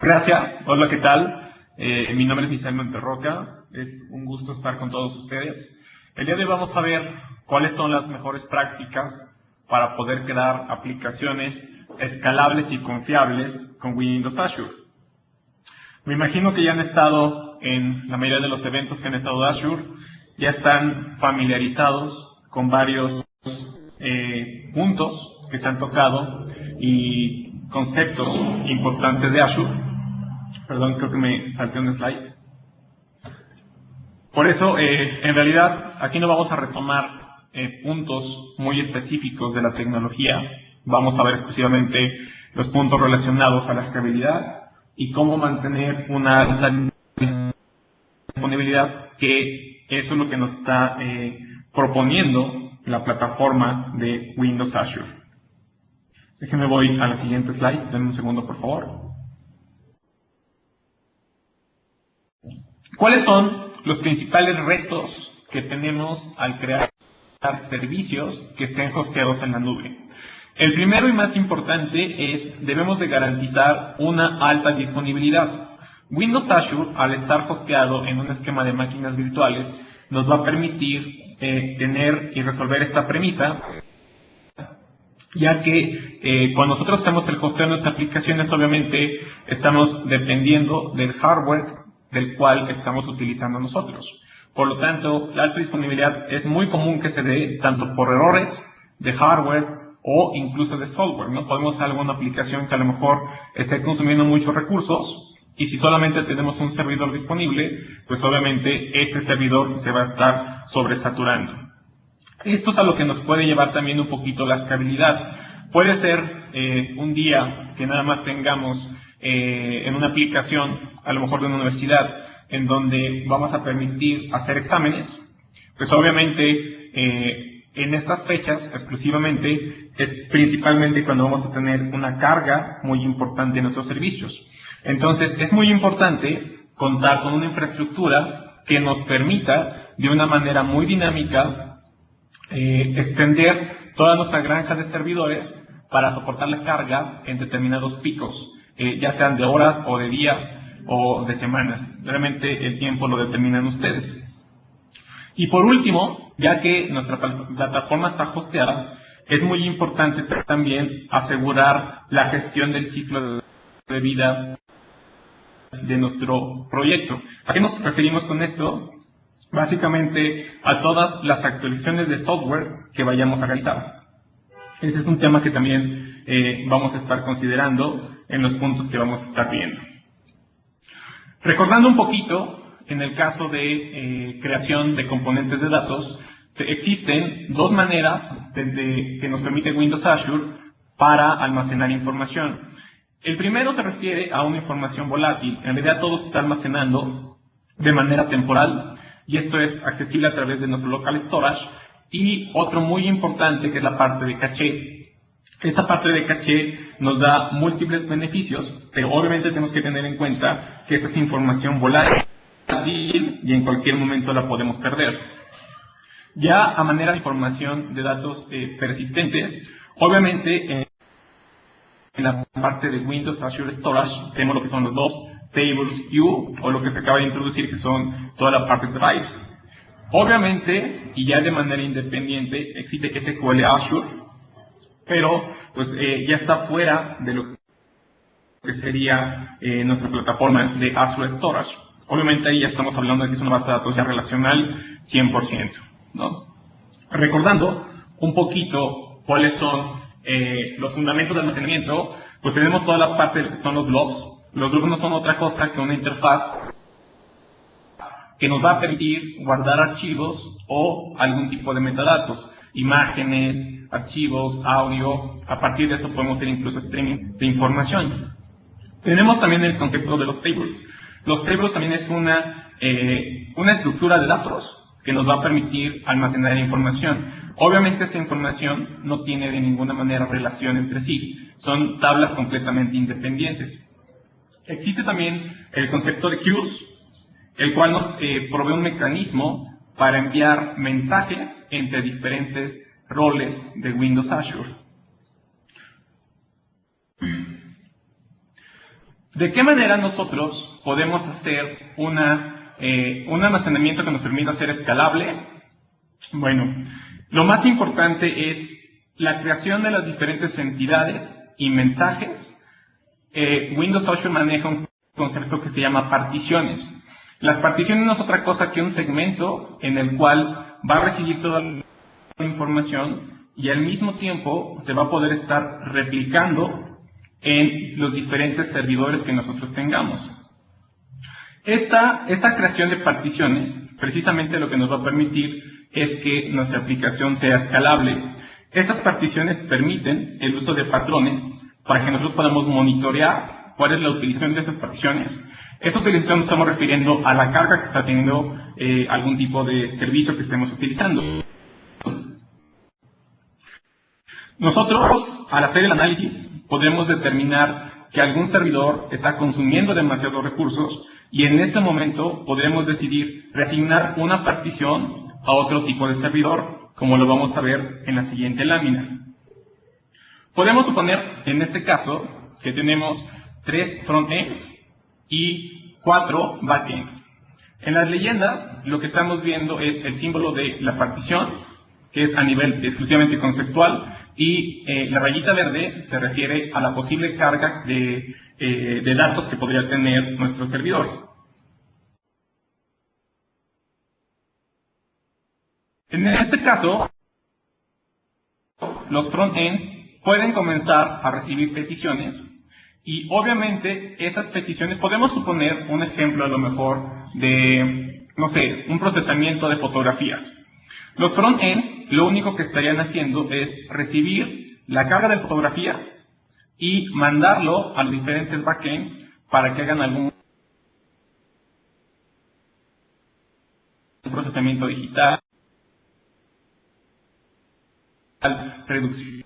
Gracias. Hola, ¿qué tal? Mi nombre es Misael Monterroca. Es un gusto estar con todos ustedes. El día de hoy vamos a ver cuáles son las mejores prácticas para poder crear aplicaciones escalables y confiables con Windows Azure. Me imagino que ya han estado en la mayoría de los eventos que han estado de Azure, ya están familiarizados con varios puntos que se han tocado y conceptos importantes de Azure. Perdón, creo que me salté un slide. Por eso, en realidad, aquí no vamos a retomar puntos muy específicos de la tecnología. Vamos a ver exclusivamente los puntos relacionados a la escalabilidad y cómo mantener una disponibilidad, que eso es lo que nos está proponiendo la plataforma de Windows Azure. Déjenme voy a la siguiente slide. Denme un segundo, por favor. ¿Cuáles son los principales retos que tenemos al crear servicios que estén hosteados en la nube? El primero y más importante es, debemos de garantizar una alta disponibilidad. Windows Azure, al estar hosteado en un esquema de máquinas virtuales, nos va a permitir tener y resolver esta premisa, ya que cuando nosotros hacemos el hosteo de nuestras aplicaciones, obviamente estamos dependiendo del hardware del cual estamos utilizando nosotros. Por lo tanto, la alta disponibilidad es muy común que se dé tanto por errores de hardware o incluso de software, ¿no? Podemos hacer alguna aplicación que a lo mejor esté consumiendo muchos recursos, y si solamente tenemos un servidor disponible, pues obviamente este servidor se va a estar sobresaturando. Esto es a lo que nos puede llevar también un poquito la escalabilidad. Puede ser un día que nada más tengamos en una aplicación, a lo mejor de una universidad, en donde vamos a permitir hacer exámenes. Pues obviamente en estas fechas exclusivamente es principalmente cuando vamos a tener una carga muy importante en nuestros servicios. Entonces es muy importante contar con una infraestructura que nos permita de una manera muy dinámica extender toda nuestra granja de servidores para soportar la carga en determinados picos, ya sean de horas o de días o de semanas. Realmente el tiempo lo determinan ustedes. Y por último, ya que nuestra plataforma está hosteada, es muy importante también asegurar la gestión del ciclo de vida de nuestro proyecto. ¿A qué nos referimos con esto? Básicamente a todas las actualizaciones de software que vayamos a realizar. Ese es un tema que también vamos a estar considerando en los puntos que vamos a estar viendo. Recordando un poquito, en el caso de creación de componentes de datos, existen dos maneras que nos permite Windows Azure para almacenar información. El primero se refiere a una información volátil. En realidad todo se está almacenando de manera temporal, y esto es accesible a través de nuestro local storage. Y otro muy importante, que es la parte de caché. Esta parte de caché nos da múltiples beneficios, pero obviamente tenemos que tener en cuenta que esta es información volátil y en cualquier momento la podemos perder. Ya a manera de información de datos persistentes, obviamente en la parte de Windows Azure Storage tenemos lo que son los dos tables view, o lo que se acaba de introducir, que son toda la parte de drives. Obviamente, y ya de manera independiente, existe SQL Azure, pero pues ya está fuera de lo que sería nuestra plataforma de Azure Storage. Obviamente ahí ya estamos hablando de que es una base de datos ya relacional 100%, ¿no? Recordando un poquito cuáles son los fundamentos de almacenamiento, pues tenemos toda la parte de lo que son los blobs. Los blobs no son otra cosa que una interfaz que nos va a permitir guardar archivos o algún tipo de metadatos, imágenes, archivos, audio. A partir de esto podemos hacer incluso streaming de información. Tenemos también el concepto de los tables. Los tables también es una estructura de datos que nos va a permitir almacenar información. Obviamente esta información no tiene de ninguna manera relación entre sí, son tablas completamente independientes. Existe también el concepto de queues, el cual nos provee un mecanismo para enviar mensajes entre diferentes roles de Windows Azure. ¿De qué manera nosotros podemos hacer un almacenamiento que nos permita ser escalable? Bueno, lo más importante es la creación de las diferentes entidades y mensajes. Windows Azure maneja un concepto que se llama particiones. Las particiones no es otra cosa que un segmento en el cual va a recibir toda la información y al mismo tiempo se va a poder estar replicando en los diferentes servidores que nosotros tengamos. Esta creación de particiones, precisamente lo que nos va a permitir es que nuestra aplicación sea escalable. Estas particiones permiten el uso de patrones para que nosotros podamos monitorear cuál es la utilización de esas particiones. Esta utilización nos estamos refiriendo a la carga que está teniendo algún tipo de servicio que estemos utilizando. Nosotros, al hacer el análisis, podremos determinar que algún servidor está consumiendo demasiados recursos y en ese momento podremos decidir reasignar una partición a otro tipo de servidor, como lo vamos a ver en la siguiente lámina. Podemos suponer, en este caso, que tenemos 3 frontends y 4 backends. En las leyendas, lo que estamos viendo es el símbolo de la partición, que es a nivel exclusivamente conceptual, y la rayita verde se refiere a la posible carga de datos que podría tener nuestro servidor. En este caso, los frontends pueden comenzar a recibir peticiones y obviamente esas peticiones, podemos suponer un ejemplo a lo mejor de, no sé, un procesamiento de fotografías. Los frontends lo único que estarían haciendo es recibir la carga de fotografía y mandarlo a los diferentes backends para que hagan algún procesamiento digital, reducción,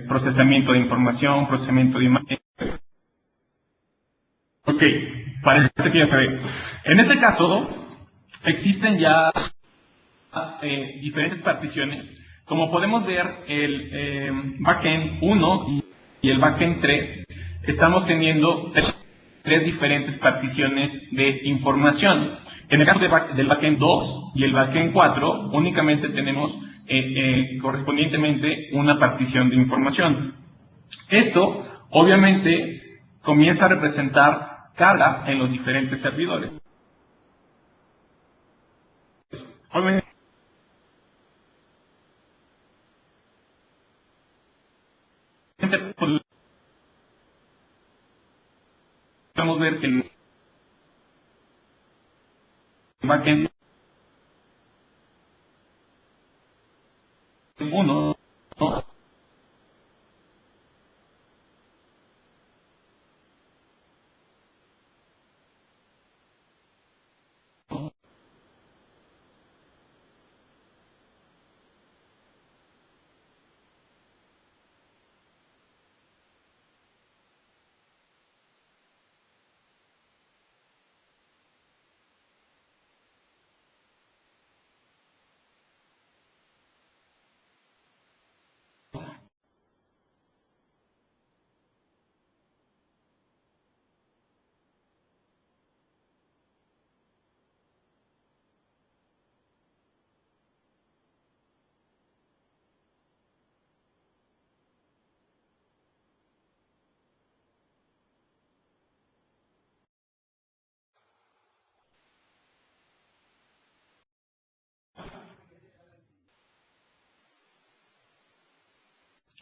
procesamiento de información, procesamiento de imagen. Ok, parece que ya se ve. En este caso, existen ya diferentes particiones. Como podemos ver, el backend 1 y el backend 3, estamos teniendo tres diferentes particiones de información. En el caso del backend 2 y el backend 4, únicamente tenemos correspondientemente una partición de información. Esto, obviamente, comienza a representar carga en los diferentes servidores. Obviamente, podemos ver que el backend 1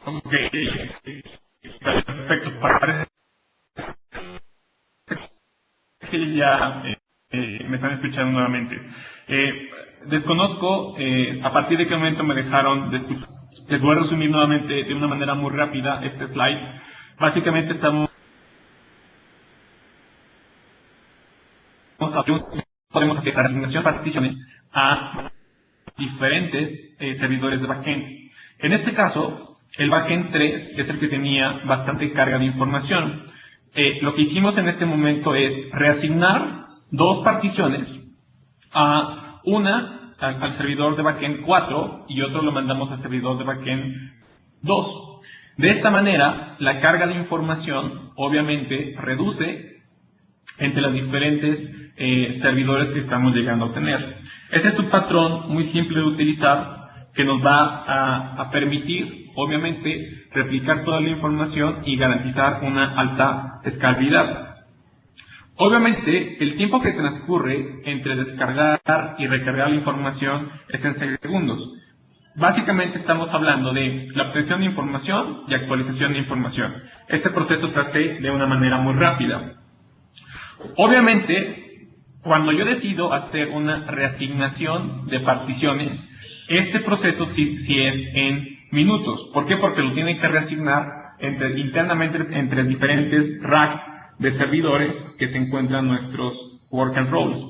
Ok, perfecto. Parece que ya me están escuchando nuevamente. Desconozco a partir de qué momento me dejaron de escuchar. Les voy a resumir nuevamente de una manera muy rápida este slide. Básicamente podemos hacer la asignación de particiones a diferentes servidores de backend. En este caso, el backend 3 es el que tenía bastante carga de información. Lo que hicimos en este momento es reasignar dos particiones, a una al servidor de backend 4 y otro lo mandamos al servidor de backend 2. De esta manera, la carga de información obviamente reduce entre los diferentes servidores que estamos llegando a obtener. Este es un patrón muy simple de utilizar que nos va a permitir, obviamente, replicar toda la información y garantizar una alta escalabilidad. Obviamente, el tiempo que transcurre entre descargar y recargar la información es en segundos. Básicamente estamos hablando de la obtención de información y actualización de información. Este proceso se hace de una manera muy rápida. Obviamente, cuando yo decido hacer una reasignación de particiones, este proceso sí es en minutos. ¿Por qué? Porque lo tienen que reasignar internamente entre diferentes racks de servidores que se encuentran nuestros work and roles.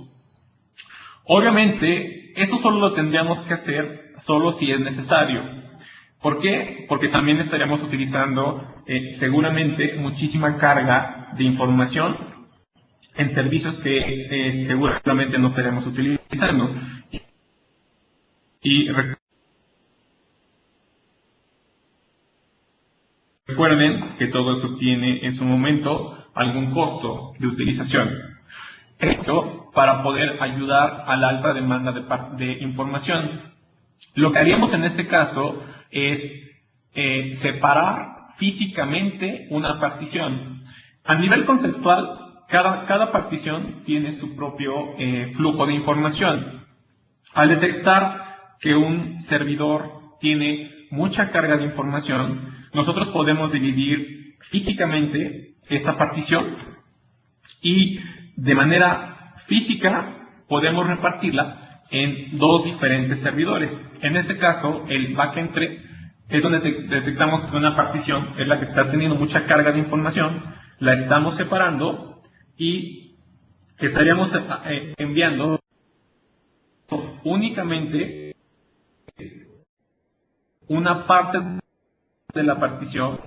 Obviamente, eso solo lo tendríamos que hacer solo si es necesario. ¿Por qué? Porque también estaríamos utilizando seguramente muchísima carga de información en servicios que seguramente no estaremos utilizando. Y recuerden que todo eso tiene en su momento algún costo de utilización. Esto para poder ayudar a la alta demanda de información. Lo que haríamos en este caso es separar físicamente una partición. A nivel conceptual, cada partición tiene su propio flujo de información. Al detectar que un servidor tiene mucha carga de información, nosotros podemos dividir físicamente esta partición y de manera física podemos repartirla en dos diferentes servidores. En este caso, el backend 3 es donde detectamos que una partición es la que está teniendo mucha carga de información, la estamos separando y estaríamos enviando únicamente una parte de la partición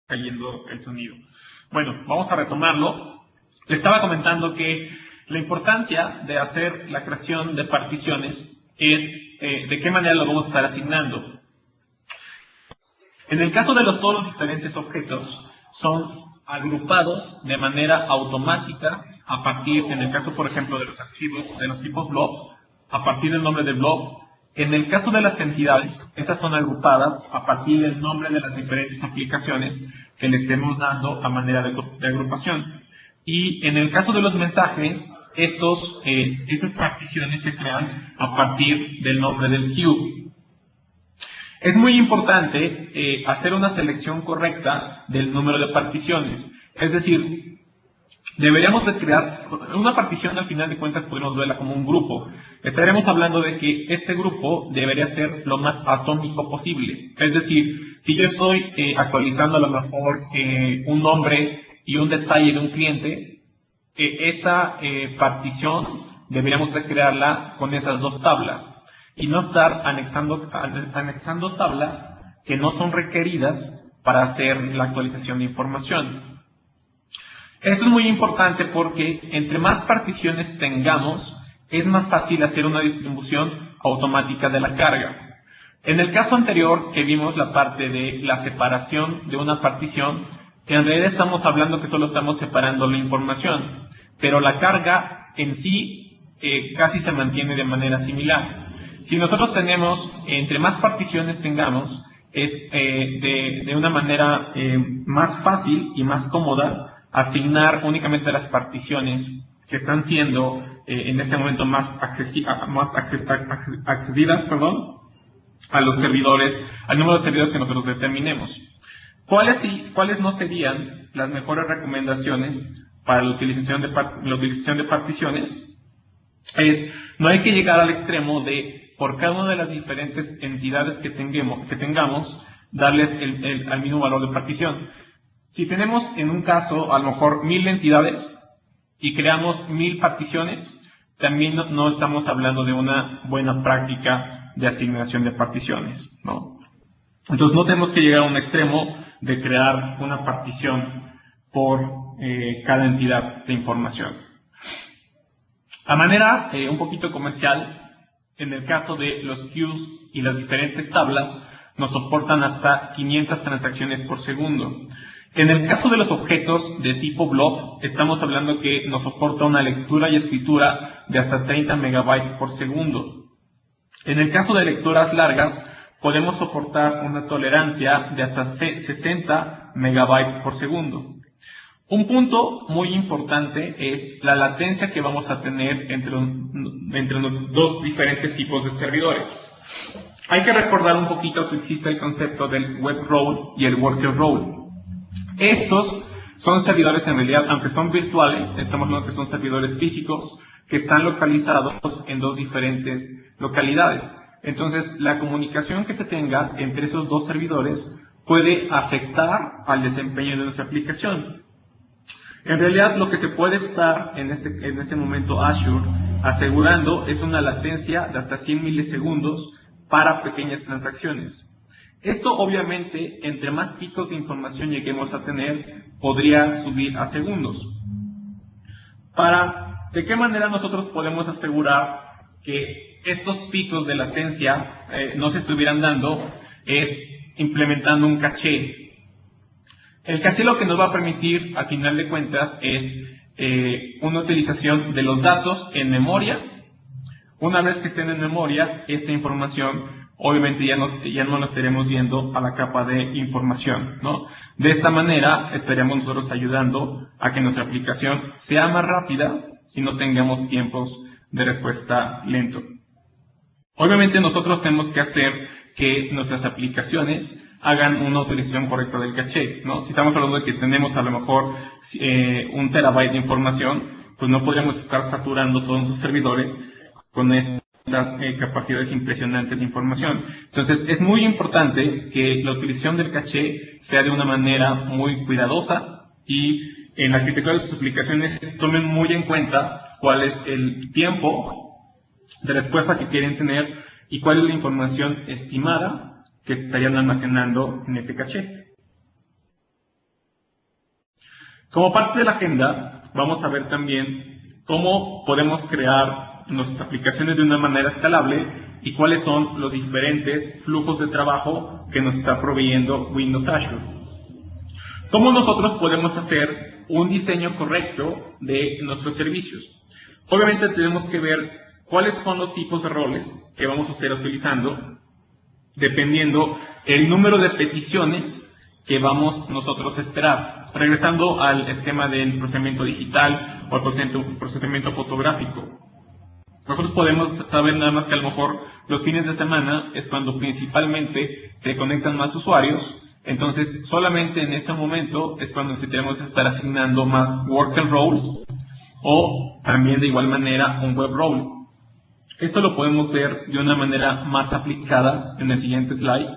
cayendo el sonido. Bueno, vamos a retomarlo. Le estaba comentando que la importancia de hacer la creación de particiones es de qué manera lo vamos a estar asignando. En el caso de todos los diferentes objetos, son agrupados de manera automática a partir, en el caso, por ejemplo, de los archivos de los tipos blob, a partir del nombre de blob. En el caso de las entidades, esas son agrupadas a partir del nombre de las diferentes aplicaciones que le estemos dando a manera de agrupación. Y en el caso de los mensajes, estas particiones se crean a partir del nombre del queue. Es muy importante hacer una selección correcta del número de particiones. Es decir, deberíamos de crear una partición. Al final de cuentas podemos verla como un grupo. Estaremos hablando de que este grupo debería ser lo más atómico posible. Es decir, si yo estoy actualizando a lo mejor un nombre y un detalle de un cliente, esta partición deberíamos de crearla con esas dos tablas y no estar anexando tablas que no son requeridas para hacer la actualización de información. Esto es muy importante porque entre más particiones tengamos, es más fácil hacer una distribución automática de la carga. En el caso anterior, que vimos la parte de la separación de una partición, en realidad estamos hablando que solo estamos separando la información, pero la carga en sí casi se mantiene de manera similar. Si nosotros tenemos, entre más particiones tengamos, es de una manera más fácil y más cómoda asignar únicamente las particiones que están siendo en este momento más accesidas, a los servidores, al número de servidores que nosotros determinemos. ¿Cuáles no serían las mejores recomendaciones para la utilización de particiones? No hay que llegar al extremo de, por cada una de las diferentes entidades que tengamos, darles al mismo valor de partición. Si tenemos en un caso a lo mejor 1000 entidades y creamos 1000 particiones, también no estamos hablando de una buena práctica de asignación de particiones, ¿no? Entonces no tenemos que llegar a un extremo de crear una partición por cada entidad de información. A manera un poquito comercial, en el caso de los queues y las diferentes tablas, nos soportan hasta 500 transacciones por segundo. En el caso de los objetos de tipo blob, estamos hablando que nos soporta una lectura y escritura de hasta 30 megabytes por segundo. En el caso de lecturas largas, podemos soportar una tolerancia de hasta 60 megabytes por segundo. Un punto muy importante es la latencia que vamos a tener entre los dos diferentes tipos de servidores. Hay que recordar un poquito que existe el concepto del web role y el worker role. Estos son servidores en realidad, aunque son virtuales, estamos hablando que son servidores físicos que están localizados en dos diferentes localidades. Entonces, la comunicación que se tenga entre esos dos servidores puede afectar al desempeño de nuestra aplicación. En realidad, lo que se puede estar en este momento Azure asegurando es una latencia de hasta 100 milisegundos para pequeñas transacciones. Esto, obviamente, entre más picos de información lleguemos a tener, podría subir a segundos. ¿De qué manera nosotros podemos asegurar que estos picos de latencia no se estuvieran dando? Es implementando un caché. El caché lo que nos va a permitir, a final de cuentas, es una utilización de los datos en memoria. Una vez que estén en memoria, esta información obviamente ya no lo estaremos viendo a la capa de información, ¿no? De esta manera estaríamos nosotros ayudando a que nuestra aplicación sea más rápida y no tengamos tiempos de respuesta lento. Obviamente nosotros tenemos que hacer que nuestras aplicaciones hagan una utilización correcta del caché, ¿no? Si estamos hablando de que tenemos a lo mejor 1 terabyte de información, pues no podríamos estar saturando todos nuestros servidores con estas capacidades impresionantes de información. Entonces, es muy importante que la utilización del caché sea de una manera muy cuidadosa y en la arquitectura de sus aplicaciones tomen muy en cuenta cuál es el tiempo de respuesta que quieren tener y cuál es la información estimada que estarían almacenando en ese caché. Como parte de la agenda, vamos a ver también cómo podemos crear nuestras aplicaciones de una manera escalable y cuáles son los diferentes flujos de trabajo que nos está proveyendo Windows Azure. ¿Cómo nosotros podemos hacer un diseño correcto de nuestros servicios? Obviamente tenemos que ver cuáles son los tipos de roles que vamos a estar utilizando, dependiendo el número de peticiones que vamos nosotros a esperar. Regresando al esquema del procesamiento digital o al procesamiento fotográfico. Nosotros podemos saber nada más que a lo mejor los fines de semana es cuando principalmente se conectan más usuarios, entonces solamente en ese momento es cuando necesitamos estar asignando más worker roles o también de igual manera un web role. Esto lo podemos ver de una manera más aplicada en el siguiente slide.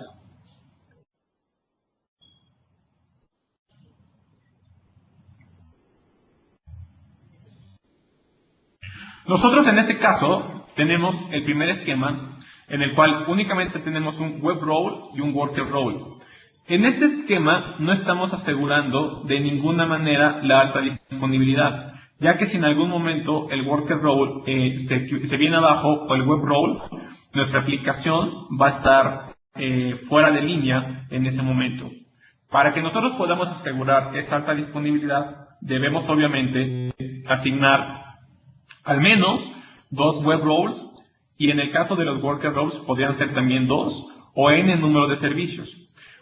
Nosotros en este caso tenemos el primer esquema en el cual únicamente tenemos un web role y un worker role. En este esquema no estamos asegurando de ninguna manera la alta disponibilidad, ya que si en algún momento el worker role se viene abajo o el web role, nuestra aplicación va a estar fuera de línea en ese momento. Para que nosotros podamos asegurar esa alta disponibilidad, debemos obviamente asignar al menos 2 web roles, y en el caso de los worker roles podrían ser también 2 o n número de servicios.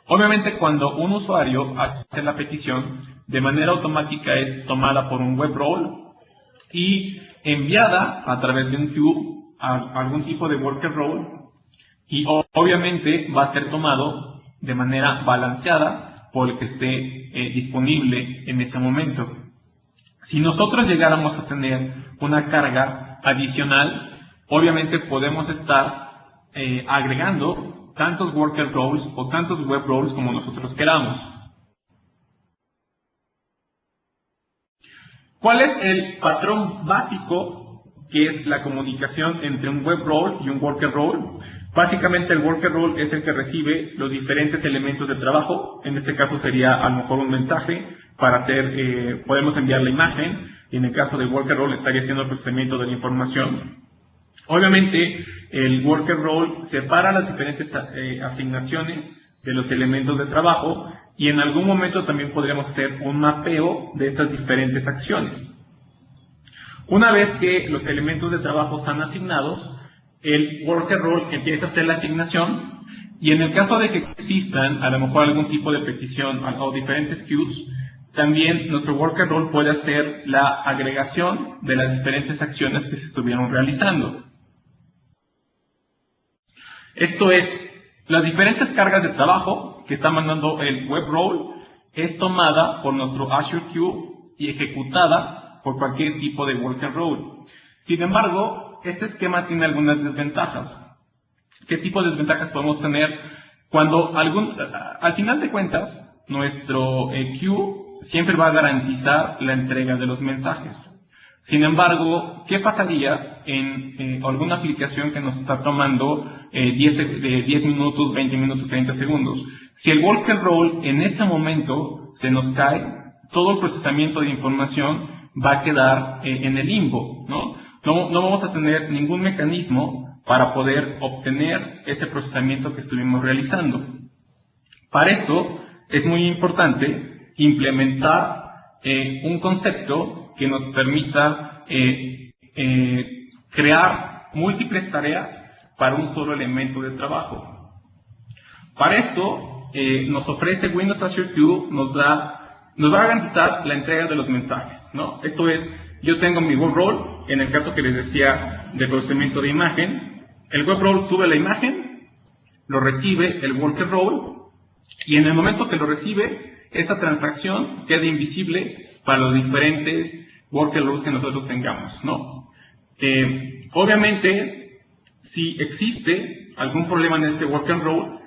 Obviamente cuando un usuario hace la petición, de manera automática es tomada por un web role y enviada a través de un queue a algún tipo de worker role, y obviamente va a ser tomado de manera balanceada por el que esté disponible en ese momento. Si nosotros llegáramos a tener una carga adicional, obviamente podemos estar agregando tantos worker roles o tantos web roles como nosotros queramos. ¿Cuál es el patrón básico que es la comunicación entre un web role y un worker role? Básicamente el worker role es el que recibe los diferentes elementos de trabajo. En este caso sería a lo mejor un mensaje para hacer, podemos enviar la imagen, y en el caso del worker role estaría haciendo el procesamiento de la información. Obviamente el worker role separa las diferentes asignaciones de los elementos de trabajo, y en algún momento también podríamos hacer un mapeo de estas diferentes acciones. Una vez que los elementos de trabajo están asignados, el worker role empieza a hacer la asignación, y en el caso de que existan a lo mejor algún tipo de petición o diferentes queues, también nuestro worker role puede hacer la agregación de las diferentes acciones que se estuvieron realizando. Esto es, las diferentes cargas de trabajo que está mandando el web role es tomada por nuestro Azure Queue y ejecutada por cualquier tipo de worker role. Sin embargo, este esquema tiene algunas desventajas. ¿Qué tipo de desventajas podemos tener? Cuando al final de cuentas, nuestro queue siempre va a garantizar la entrega de los mensajes. Sin embargo, ¿qué pasaría en alguna aplicación que nos está tomando 10 minutos, 20 minutos, 30 segundos? Si el worker role en ese momento se nos cae, todo el procesamiento de información va a quedar en el limbo, ¿no? No vamos a tener ningún mecanismo para poder obtener ese procesamiento que estuvimos realizando. Para esto es muy importante implementar un concepto que nos permita crear múltiples tareas para un solo elemento de trabajo. Para esto nos ofrece Windows Azure Queue, nos va a garantizar la entrega de los mensajes, ¿no? Esto es, yo tengo mi web role, en el caso que les decía de procesamiento de imagen, el web role sube la imagen, lo recibe el worker role, y en el momento que lo recibe, esa transacción queda invisible para los diferentes worker roles que nosotros tengamos, ¿no? Obviamente, si existe algún problema en este worker role,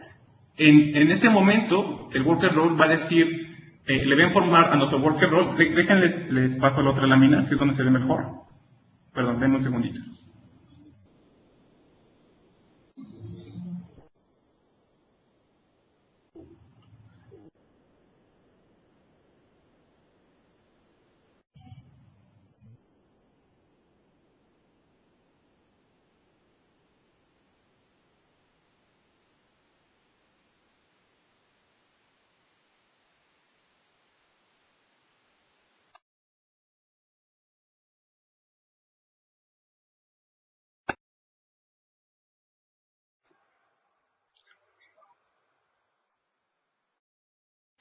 en ese momento el worker role va a decir, le va a informar a nuestro worker role, les paso a la otra lámina, que es donde se ve mejor. Perdón, denme un segundito.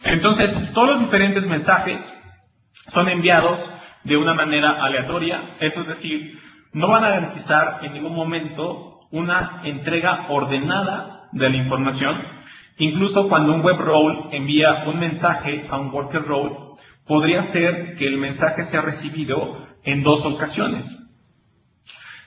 Entonces, todos los diferentes mensajes son enviados de una manera aleatoria, eso es decir, no van a garantizar en ningún momento una entrega ordenada de la información. Incluso cuando un web role envía un mensaje a un worker role, podría ser que el mensaje sea recibido en 2 ocasiones.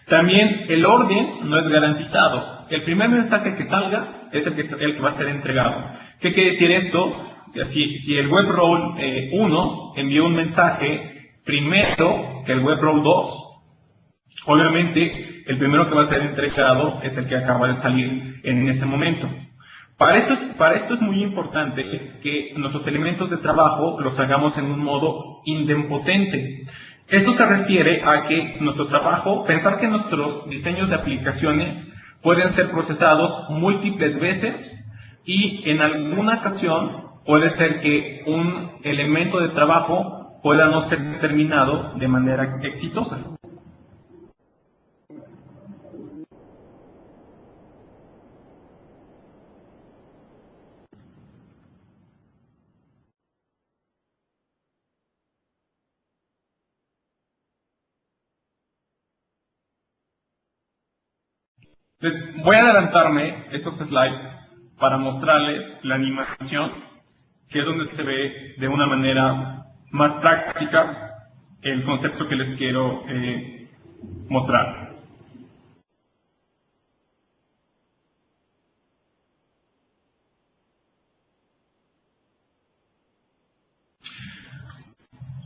También el orden no es garantizado. El primer mensaje que salga es el que va a ser entregado. ¿Qué quiere decir esto? Si el web role 1 envió un mensaje primero que el web role 2, obviamente el primero que va a ser entregado es el que acaba de salir en ese momento. Para esto es muy importante que nuestros elementos de trabajo los hagamos en un modo idempotente. Esto se refiere a que nuestro trabajo, pensar que nuestros diseños de aplicaciones pueden ser procesados múltiples veces y en alguna ocasión puede ser que un elemento de trabajo pueda no ser terminado de manera exitosa. Voy a adelantarme estos slides para mostrarles la animación, que es donde se ve de una manera más práctica el concepto que les quiero mostrar.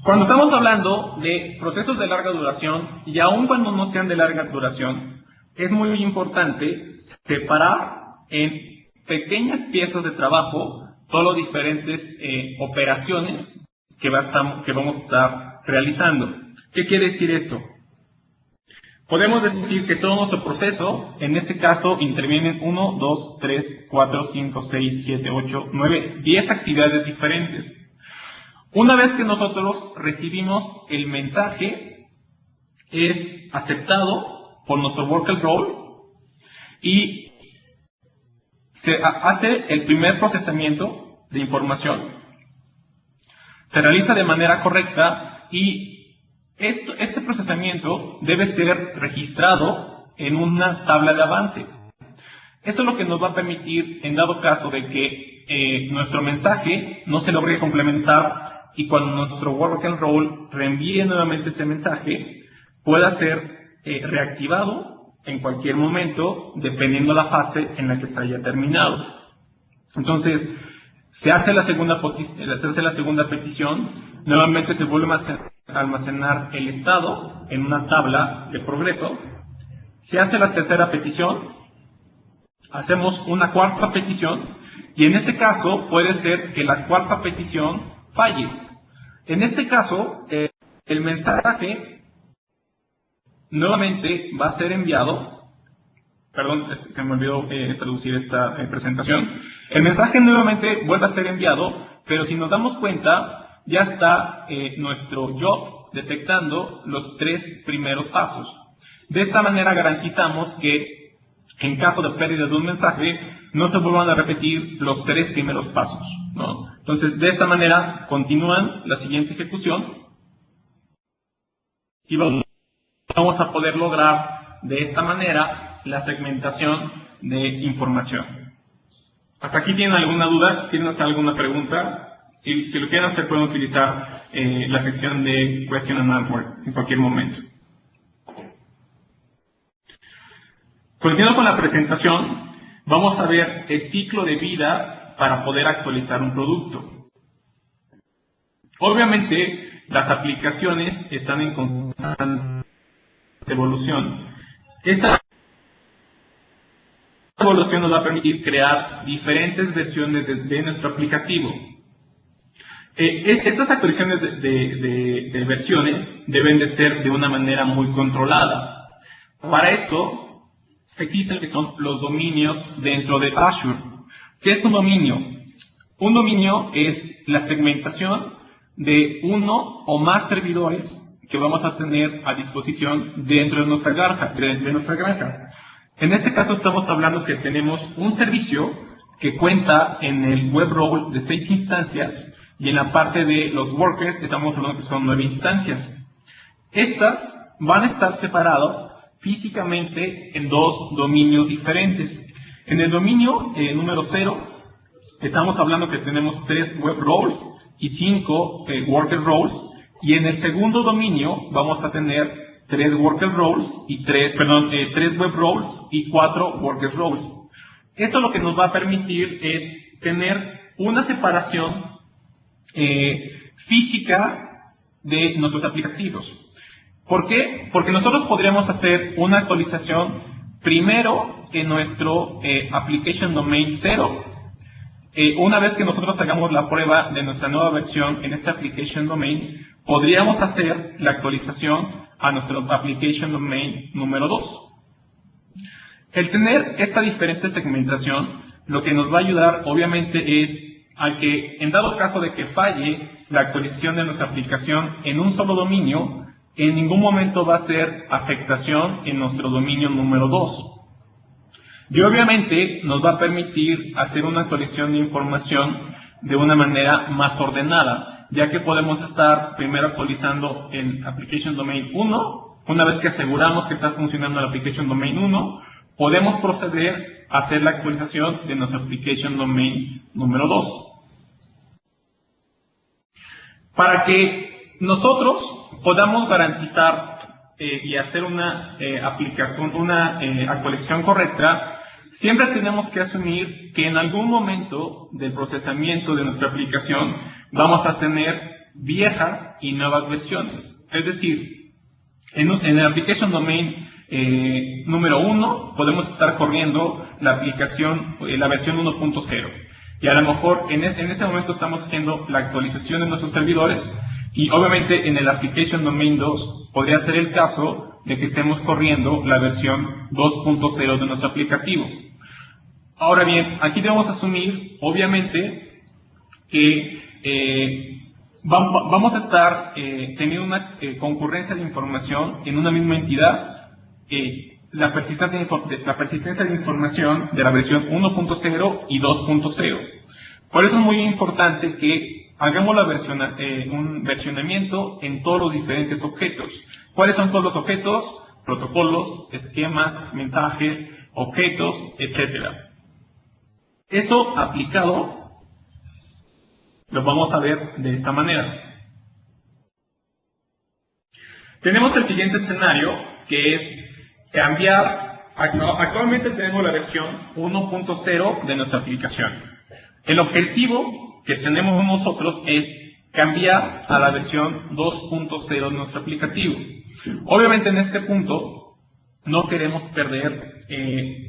Cuando estamos hablando de procesos de larga duración, y aun cuando no sean de larga duración, es muy importante separar en pequeñas piezas de trabajo todas las diferentes operaciones que vamos a estar realizando. ¿Qué quiere decir esto? Podemos decir que todo nuestro proceso, en este caso, intervienen 1, 2, 3, 4, 5, 6, 7, 8, 9, 10 actividades diferentes. Una vez que nosotros recibimos el mensaje, es aceptado por nuestro worker role y se hace el primer procesamiento de información. Se realiza de manera correcta y este procesamiento debe ser registrado en una tabla de avance. Esto es lo que nos va a permitir, en dado caso de que nuestro mensaje no se logre complementar y cuando nuestro worker role reenvíe nuevamente ese mensaje, pueda ser reactivado en cualquier momento, dependiendo la fase en la que se haya terminado. Entonces, se hace la segunda petición, nuevamente se vuelve a almacenar el estado en una tabla de progreso. Se hace la tercera petición, hacemos una cuarta petición, y en este caso puede ser que la cuarta petición falle. En este caso, el mensaje nuevamente va a ser enviado, perdón, se me olvidó traducir esta presentación. El mensaje nuevamente vuelve a ser enviado, pero si nos damos cuenta, ya está nuestro job detectando los 3 primeros pasos. De esta manera garantizamos que en caso de pérdida de un mensaje, no se vuelvan a repetir los 3 primeros pasos, ¿no? Entonces, de esta manera, continúan la siguiente ejecución y vamos a poder lograr de esta manera la segmentación de información. ¿Hasta aquí tienen alguna duda? ¿Tienen alguna pregunta? Si lo quieren hacer, pueden utilizar la sección de Question and Answer en cualquier momento. Continuando con la presentación, vamos a ver el ciclo de vida para poder actualizar un producto. Obviamente, las aplicaciones están en constante evolución. Esta evolución nos va a permitir crear diferentes versiones de nuestro aplicativo. Estas actualizaciones de versiones deben de ser de una manera muy controlada. Para esto, existen que son los dominios dentro de Azure. ¿Qué es un dominio? Un dominio es la segmentación de uno o más servidores que vamos a tener a disposición dentro de nuestra granja. En este caso estamos hablando que tenemos un servicio que cuenta en el web role de 6 instancias y en la parte de los workers estamos hablando que son 9 instancias. Estas van a estar separadas físicamente en 2 dominios diferentes. En el dominio número 0 estamos hablando que tenemos 3 web roles y 5 worker roles, y en el segundo dominio vamos a tener 3 worker roles y 3 web roles y 4 worker roles. Esto lo que nos va a permitir es tener una separación física de nuestros aplicativos. ¿Por qué? Porque nosotros podríamos hacer una actualización primero en nuestro Application Domain 0. Una vez que nosotros hagamos la prueba de nuestra nueva versión en este Application Domain, podríamos hacer la actualización a nuestro Application Domain número 2. El tener esta diferente segmentación lo que nos va a ayudar obviamente es a que, en dado caso de que falle la actualización de nuestra aplicación en un solo dominio, en ningún momento va a ser afectación en nuestro dominio número 2. Y obviamente nos va a permitir hacer una actualización de información de una manera más ordenada, ya que podemos estar primero actualizando el Application Domain 1, una vez que aseguramos que está funcionando el Application Domain 1, podemos proceder a hacer la actualización de nuestro Application Domain número 2. Para que nosotros podamos garantizar y hacer una actualización correcta, siempre tenemos que asumir que en algún momento del procesamiento de nuestra aplicación vamos a tener viejas y nuevas versiones. Es decir, en el Application Domain número 1 podemos estar corriendo la aplicación, la versión 1.0. Y a lo mejor en ese momento estamos haciendo la actualización de nuestros servidores y obviamente en el Application Domain 2 podría ser el caso de que estemos corriendo la versión 2.0 de nuestro aplicativo. Ahora bien, aquí debemos asumir obviamente que vamos a estar teniendo una concurrencia de información en una misma entidad. La persistencia de información de la versión 1.0 y 2.0. Por eso es muy importante que hagamos un versionamiento en todos los diferentes objetos. ¿Cuáles son todos los objetos? Protocolos, esquemas, mensajes, objetos, etc. Esto aplicado lo vamos a ver de esta manera. Tenemos el siguiente escenario, que es cambiar. Actualmente tenemos la versión 1.0 de nuestra aplicación. El objetivo que tenemos nosotros es cambiar a la versión 2.0 de nuestro aplicativo. Obviamente en este punto no queremos perder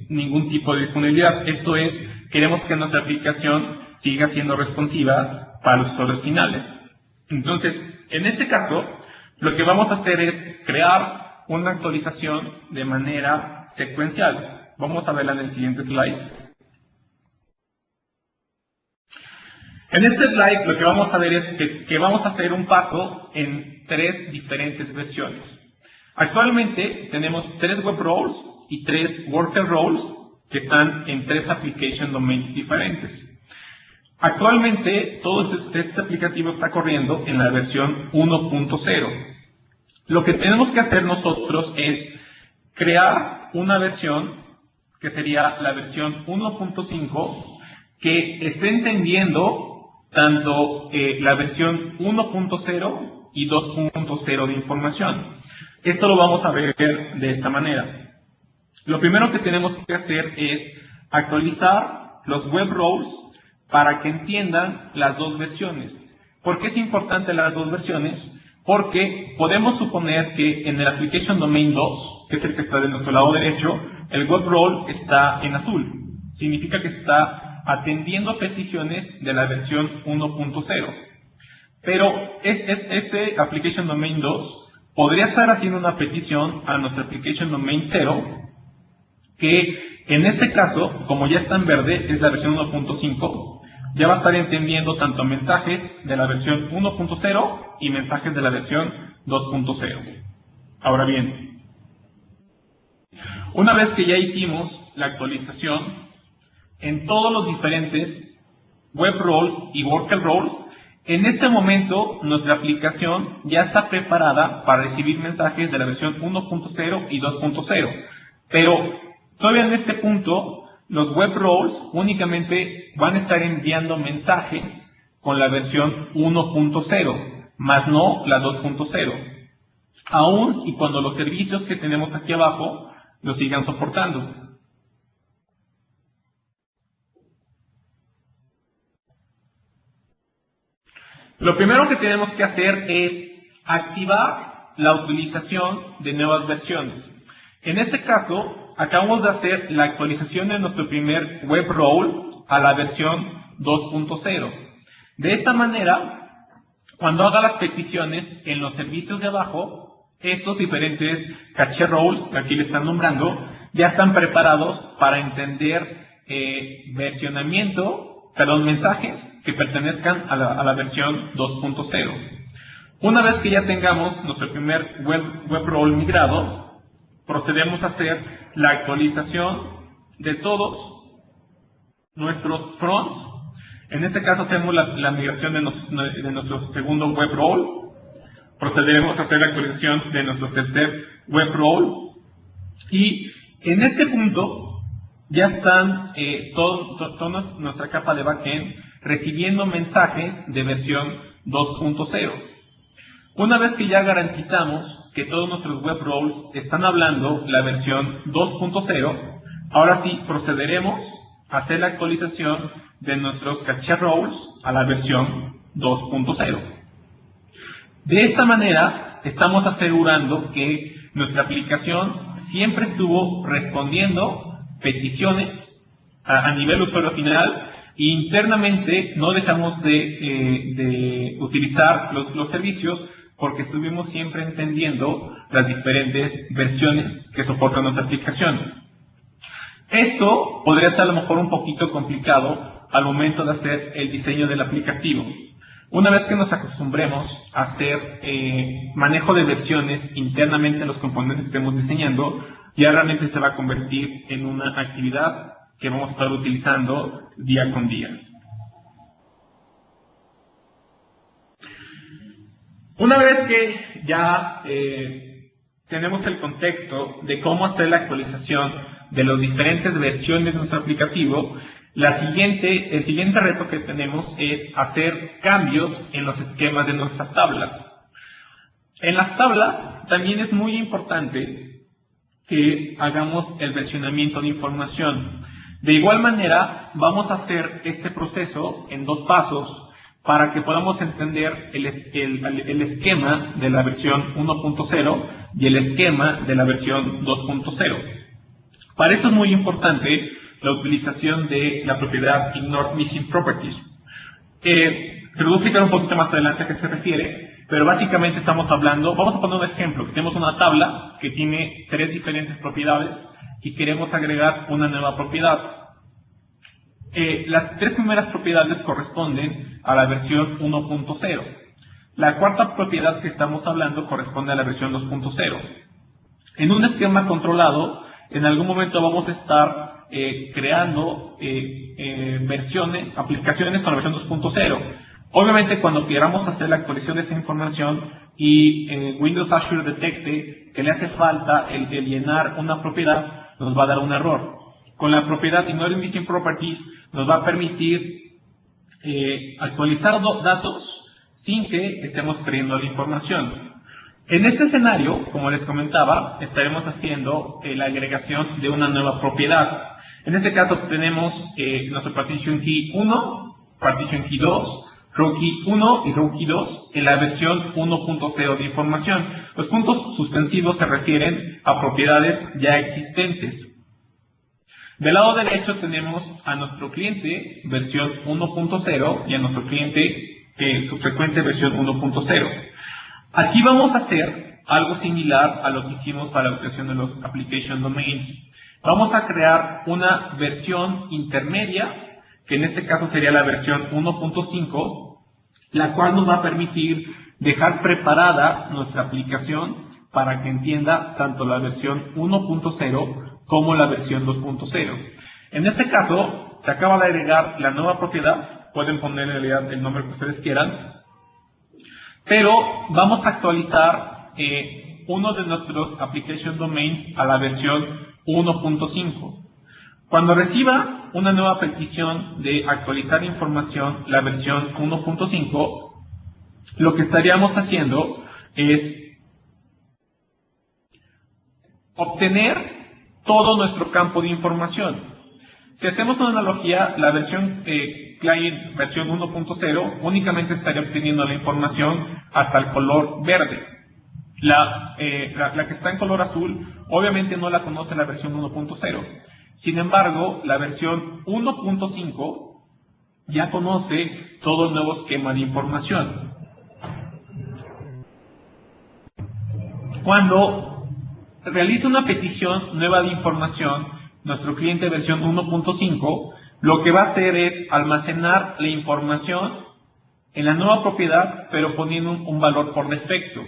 ningún tipo de disponibilidad. Esto es, queremos que nuestra aplicación siga siendo responsiva para los usuarios finales. Entonces, en este caso, lo que vamos a hacer es crear una actualización de manera secuencial. Vamos a verla en el siguiente slide. En este slide lo que vamos a ver es que vamos a hacer un paso en 3 diferentes versiones. Actualmente tenemos 3 web roles y 3 worker roles que están en 3 application domains diferentes. Actualmente todo este aplicativo está corriendo en la versión 1.0. Lo que tenemos que hacer nosotros es crear una versión que sería la versión 1.5 que esté entendiendo tanto la versión 1.0 y 2.0 de información. Esto lo vamos a ver de esta manera. Lo primero que tenemos que hacer es actualizar los web roles para que entiendan las dos versiones. ¿Por qué es importante las dos versiones? Porque podemos suponer que en el Application Domain 2, que es el que está de nuestro lado derecho, el web role está en azul. Significa que está atendiendo peticiones de la versión 1.0. Pero este Application Domain 2 podría estar haciendo una petición a nuestro Application Domain 0, que en este caso, como ya está en verde, es la versión 1.5, ya va a estar entendiendo tanto mensajes de la versión 1.0 y mensajes de la versión 2.0. Ahora bien, una vez que ya hicimos la actualización, en todos los diferentes web roles y worker roles, en este momento nuestra aplicación ya está preparada para recibir mensajes de la versión 1.0 y 2.0. Pero todavía en este punto, los web roles únicamente van a estar enviando mensajes con la versión 1.0, más no la 2.0. Aún y cuando los servicios que tenemos aquí abajo lo sigan soportando. Lo primero que tenemos que hacer es activar la utilización de nuevas versiones. En este caso, acabamos de hacer la actualización de nuestro primer web role a la versión 2.0. De esta manera, cuando haga las peticiones en los servicios de abajo, estos diferentes caché roles, que aquí le están nombrando, ya están preparados para entender mensajes que pertenezcan a la versión 2.0. Una vez que ya tengamos nuestro primer web role migrado, procedemos a hacer la actualización de todos nuestros fronts. En este caso hacemos la migración de nuestro segundo web role. Procederemos a hacer la actualización de nuestro tercer web role. Y en este punto ya están toda nuestra capa de backend recibiendo mensajes de versión 2.0. Una vez que ya garantizamos que todos nuestros web roles están hablando la versión 2.0, ahora sí procederemos a hacer la actualización de nuestros caché roles a la versión 2.0. De esta manera estamos asegurando que nuestra aplicación siempre estuvo respondiendo peticiones a nivel usuario final e internamente no dejamos de utilizar los servicios porque estuvimos siempre entendiendo las diferentes versiones que soporta nuestra aplicación. Esto podría ser a lo mejor un poquito complicado al momento de hacer el diseño del aplicativo. Una vez que nos acostumbremos a hacer manejo de versiones internamente en los componentes que estemos diseñando, ya realmente se va a convertir en una actividad que vamos a estar utilizando día con día. Una vez que ya tenemos el contexto de cómo hacer la actualización de las diferentes versiones de nuestro aplicativo, el siguiente reto que tenemos es hacer cambios en los esquemas de nuestras tablas. En las tablas también es muy importante que hagamos el versionamiento de información. De igual manera, vamos a hacer este proceso en 2 pasos para que podamos entender el esquema de la versión 1.0 y el esquema de la versión 2.0. Para esto es muy importante la utilización de la propiedad Ignore Missing Properties. Se lo voy a explicar un poquito más adelante a qué se refiere, pero básicamente estamos hablando, vamos a poner un ejemplo, que tenemos una tabla que tiene 3 diferentes propiedades y queremos agregar una nueva propiedad. Las 3 primeras propiedades corresponden a la versión 1.0. La cuarta propiedad que estamos hablando corresponde a la versión 2.0. En un esquema controlado, en algún momento vamos a estar creando aplicaciones con la versión 2.0. Obviamente, cuando queramos hacer la actualización de esa información y Windows Azure detecte que le hace falta el llenar una propiedad, nos va a dar un error. Con la propiedad Ignore Missing Properties nos va a permitir actualizar datos sin que estemos perdiendo la información. En este escenario, como les comentaba, estaremos haciendo la agregación de una nueva propiedad. En este caso tenemos nuestro Partition Key 1, Partition Key 2, Row Key 1 y Row Key 2 en la versión 1.0 de información. Los puntos suspensivos se refieren a propiedades ya existentes. Del lado derecho tenemos a nuestro cliente versión 1.0 y a nuestro cliente subsecuente versión 1.0. Aquí vamos a hacer algo similar a lo que hicimos para la creación de los Application Domains. Vamos a crear una versión intermedia, que en este caso sería la versión 1.5, la cual nos va a permitir dejar preparada nuestra aplicación para que entienda tanto la versión 1.0 como la versión 2.0. En este caso, se acaba de agregar la nueva propiedad, pueden poner en realidad el nombre que ustedes quieran, pero vamos a actualizar uno de nuestros Application Domains a la versión 1.5. Cuando reciba una nueva petición de actualizar información, la versión 1.5, lo que estaríamos haciendo es obtener todo nuestro campo de información. Si hacemos una analogía, la versión client versión 1.0 únicamente estaría obteniendo la información hasta el color verde. La que está en color azul obviamente no la conoce la versión 1.0. Sin embargo, la versión 1.5 ya conoce todo el nuevo esquema de información. Cuando realiza una petición nueva de información, nuestro cliente versión 1.5, lo que va a hacer es almacenar la información en la nueva propiedad, pero poniendo un valor por defecto.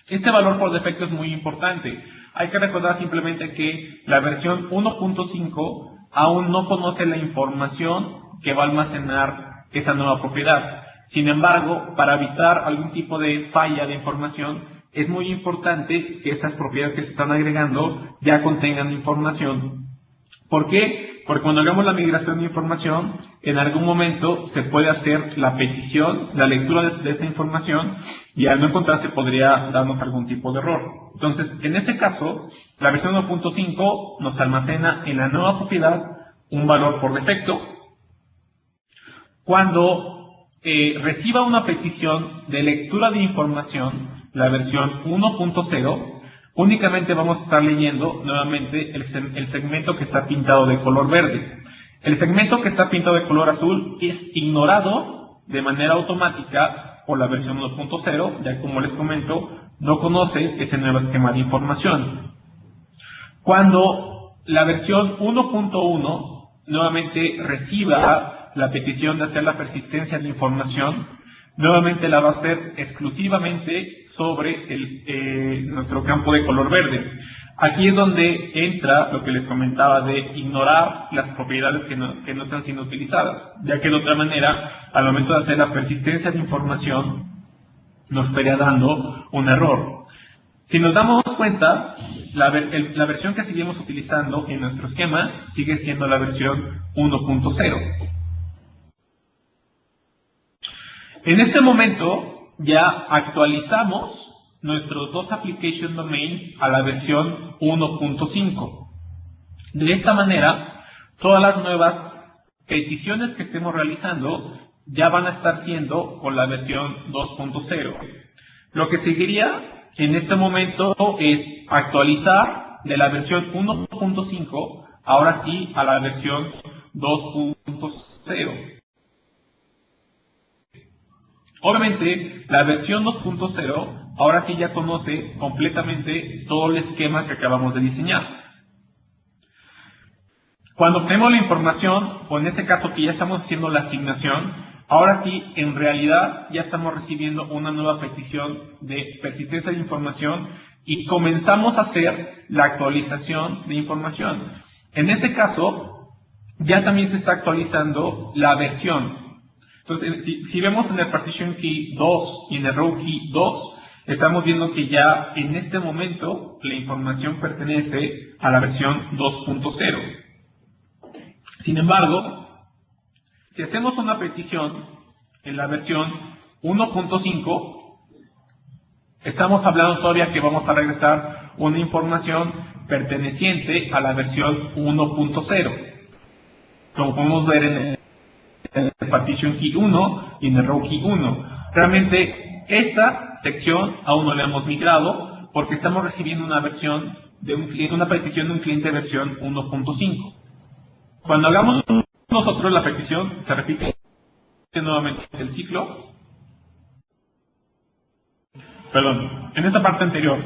Este valor por defecto es muy importante. Hay que recordar simplemente que la versión 1.5 aún no conoce la información que va a almacenar esa nueva propiedad. Sin embargo, para evitar algún tipo de falla de información, es muy importante que estas propiedades que se están agregando ya contengan información. ¿Por qué? Porque cuando hagamos la migración de información, en algún momento se puede hacer la petición, la lectura de esta información, y al no encontrarse podría darnos algún tipo de error. Entonces, en este caso, la versión 1.5 nos almacena en la nueva propiedad un valor por defecto. Cuando reciba una petición de lectura de información, la versión 1.0, únicamente vamos a estar leyendo nuevamente el segmento que está pintado de color verde. El segmento que está pintado de color azul es ignorado de manera automática por la versión 1.0, ya como les comento, no conoce ese nuevo esquema de información. Cuando la versión 1.1 nuevamente reciba la petición de hacer la persistencia de información, nuevamente la va a hacer exclusivamente sobre nuestro campo de color verde. Aquí es donde entra lo que les comentaba de ignorar las propiedades que no están siendo utilizadas, ya que de otra manera, al momento de hacer la persistencia de información, nos estaría dando un error. Si nos damos cuenta, la versión que seguimos utilizando en nuestro esquema sigue siendo la versión 1.0. En este momento ya actualizamos nuestros dos application domains a la versión 1.5. De esta manera, todas las nuevas peticiones que estemos realizando ya van a estar siendo con la versión 2.0. Lo que seguiría en este momento es actualizar de la versión 1.5 ahora sí a la versión 2.0. Obviamente, la versión 2.0 ahora sí ya conoce completamente todo el esquema que acabamos de diseñar. Cuando obtenemos la información, o en este caso que ya estamos haciendo la asignación, ahora sí, en realidad, ya estamos recibiendo una nueva petición de persistencia de información y comenzamos a hacer la actualización de información. En este caso, ya también se está actualizando la versión. Entonces, si vemos en el partition key 2 y en el row key 2, estamos viendo que ya en este momento la información pertenece a la versión 2.0. Sin embargo, si hacemos una petición en la versión 1.5, estamos hablando todavía que vamos a regresar una información perteneciente a la versión 1.0. Como podemos ver en el partition key 1 y en el row key 1. Realmente esta sección aún no la hemos migrado porque estamos recibiendo una versión de una petición de un cliente versión 1.5. Cuando hagamos nosotros la petición, se repite nuevamente el ciclo. Perdón, en esta parte anterior.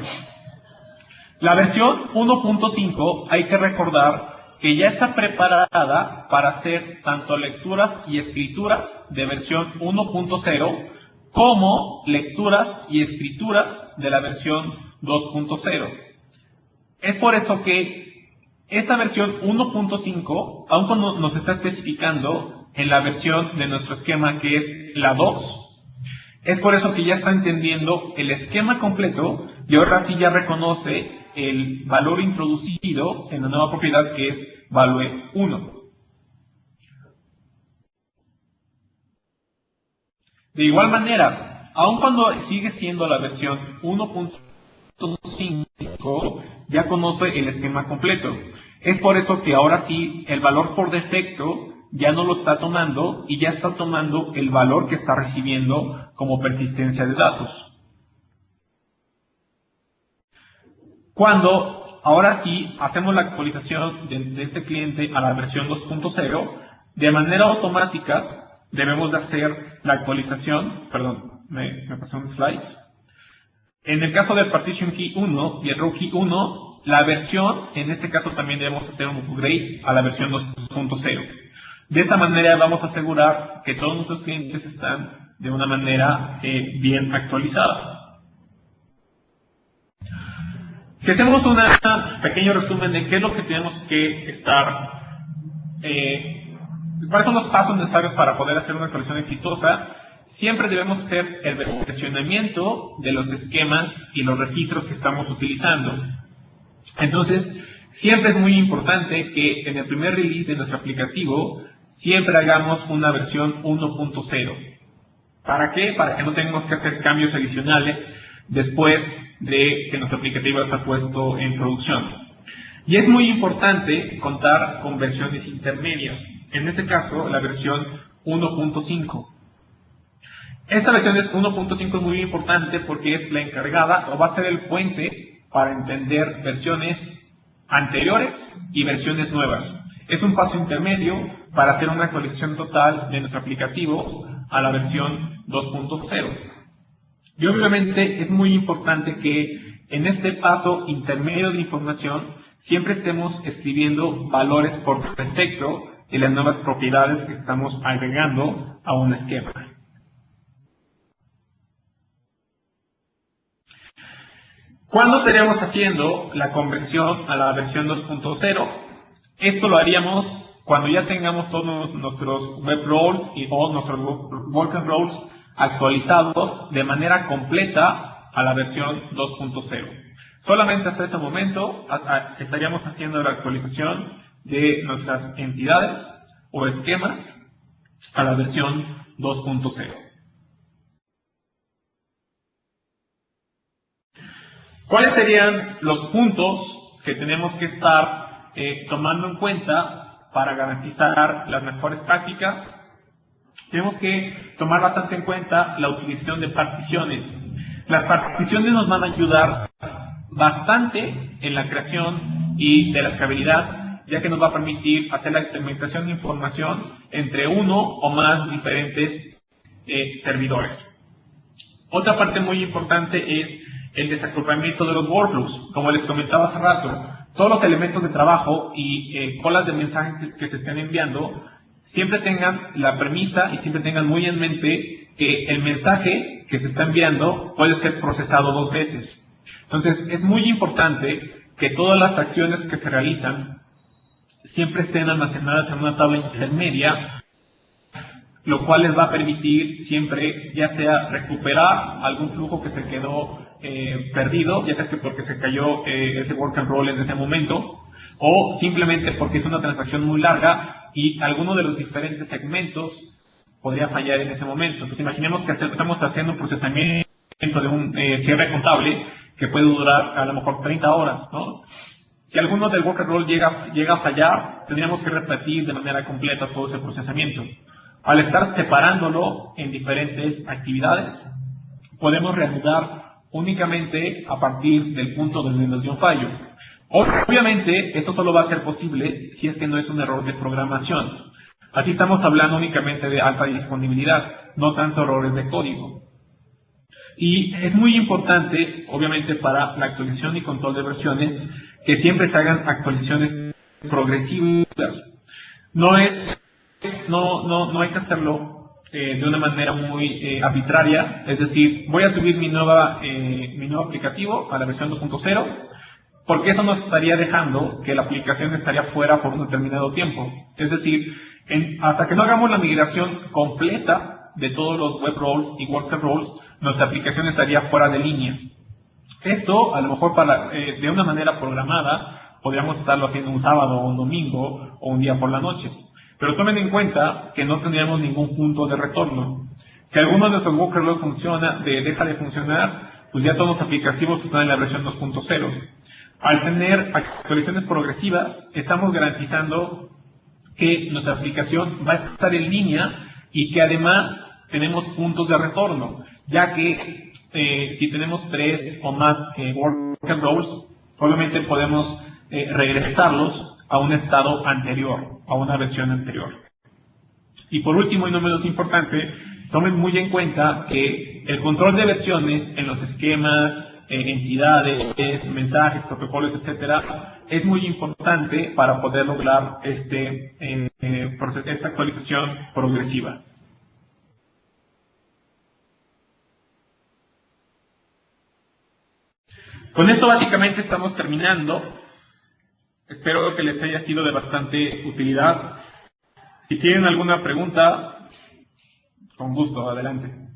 La versión 1.5 hay que recordar que ya está preparada para hacer tanto lecturas y escrituras de versión 1.0 como lecturas y escrituras de la versión 2.0. Es por eso que esta versión 1.5 aún nos está especificando en la versión de nuestro esquema que es la 2. Es por eso que ya está entendiendo el esquema completo y ahora sí ya reconoce el valor introducido en la nueva propiedad que es value 1. De igual manera, aun cuando sigue siendo la versión 1.5, ya conoce el esquema completo. Es por eso que ahora sí el valor por defecto ya no lo está tomando y ya está tomando el valor que está recibiendo como persistencia de datos. Cuando ahora sí hacemos la actualización de este cliente a la versión 2.0, de manera automática debemos de hacer la actualización, perdón, me pasé un slide. En el caso del partition key 1 y el row key 1, la versión, en este caso también debemos hacer un upgrade a la versión 2.0. De esta manera vamos a asegurar que todos nuestros clientes están de una manera bien actualizada. Si hacemos un pequeño resumen de qué es lo que tenemos que estar, cuáles son los pasos necesarios para poder hacer una actualización exitosa, siempre debemos hacer el versionamiento de los esquemas y los registros que estamos utilizando. Entonces, siempre es muy importante que en el primer release de nuestro aplicativo siempre hagamos una versión 1.0. ¿Para qué? Para que no tengamos que hacer cambios adicionales después de que nuestro aplicativo está puesto en producción. Y es muy importante contar con versiones intermedias. En este caso, la versión 1.5. Esta versión 1.5 es muy importante porque es la encargada o va a ser el puente para entender versiones anteriores y versiones nuevas. Es un paso intermedio para hacer una actualización total de nuestro aplicativo a la versión 2.0. Y obviamente es muy importante que en este paso intermedio de información siempre estemos escribiendo valores por defecto de las nuevas propiedades que estamos agregando a un esquema. ¿Cuándo estaríamos haciendo la conversión a la versión 2.0? Esto lo haríamos cuando ya tengamos todos nuestros web roles o nuestros working roles actualizados de manera completa a la versión 2.0. Solamente hasta ese momento estaríamos haciendo la actualización de nuestras entidades o esquemas a la versión 2.0. ¿Cuáles serían los puntos que tenemos que estar tomando en cuenta para garantizar las mejores prácticas? Tenemos que tomar bastante en cuenta la utilización de particiones. Las particiones nos van a ayudar bastante en la creación y de la escalabilidad, ya que nos va a permitir hacer la segmentación de información entre uno o más diferentes servidores. Otra parte muy importante es el desacoplamiento de los workflows. Como les comentaba hace rato, todos los elementos de trabajo y colas de mensajes que se estén enviando siempre tengan la premisa y siempre tengan muy en mente que el mensaje que se está enviando puede ser procesado 2 veces. Entonces, es muy importante que todas las acciones que se realizan siempre estén almacenadas en una tabla intermedia, lo cual les va a permitir siempre, ya sea recuperar algún flujo que se quedó perdido, ya sea que porque se cayó ese work and roll en ese momento, o simplemente porque es una transacción muy larga y alguno de los diferentes segmentos podría fallar en ese momento. Entonces imaginemos que estamos haciendo un procesamiento de un cierre contable que puede durar a lo mejor 30 horas, ¿no? Si alguno del work and roll llega a fallar, tendríamos que repetir de manera completa todo ese procesamiento. Al estar separándolo en diferentes actividades, podemos reanudar únicamente a partir del punto donde nos dio un fallo. Obviamente, esto solo va a ser posible si es que no es un error de programación. Aquí estamos hablando únicamente de alta disponibilidad, no tanto errores de código. Y es muy importante, obviamente, para la actualización y control de versiones, que siempre se hagan actualizaciones progresivas. No hay que hacerlo de una manera muy arbitraria, es decir, voy a subir mi nuevo aplicativo a la versión 2.0, porque eso nos estaría dejando que la aplicación estaría fuera por un determinado tiempo. Es decir, hasta que no hagamos la migración completa de todos los web roles y worker roles, nuestra aplicación estaría fuera de línea. Esto, a lo mejor de una manera programada, podríamos estarlo haciendo un sábado o un domingo o un día por la noche. Pero tomen en cuenta que no tendríamos ningún punto de retorno. Si alguno de nuestros worker roles deja de funcionar, pues ya todos los aplicativos están en la versión 2.0. Al tener actualizaciones progresivas, estamos garantizando que nuestra aplicación va a estar en línea y que además tenemos puntos de retorno, ya que si tenemos 3 o más work and roles, obviamente podemos regresarlos a un estado anterior, a una versión anterior. Y por último, y no menos importante, tomen muy en cuenta que el control de versiones en los esquemas, entidades, mensajes, protocolos, etcétera, es muy importante para poder lograr esta actualización progresiva. Con esto básicamente estamos terminando. Espero que les haya sido de bastante utilidad. Si tienen alguna pregunta, con gusto, adelante.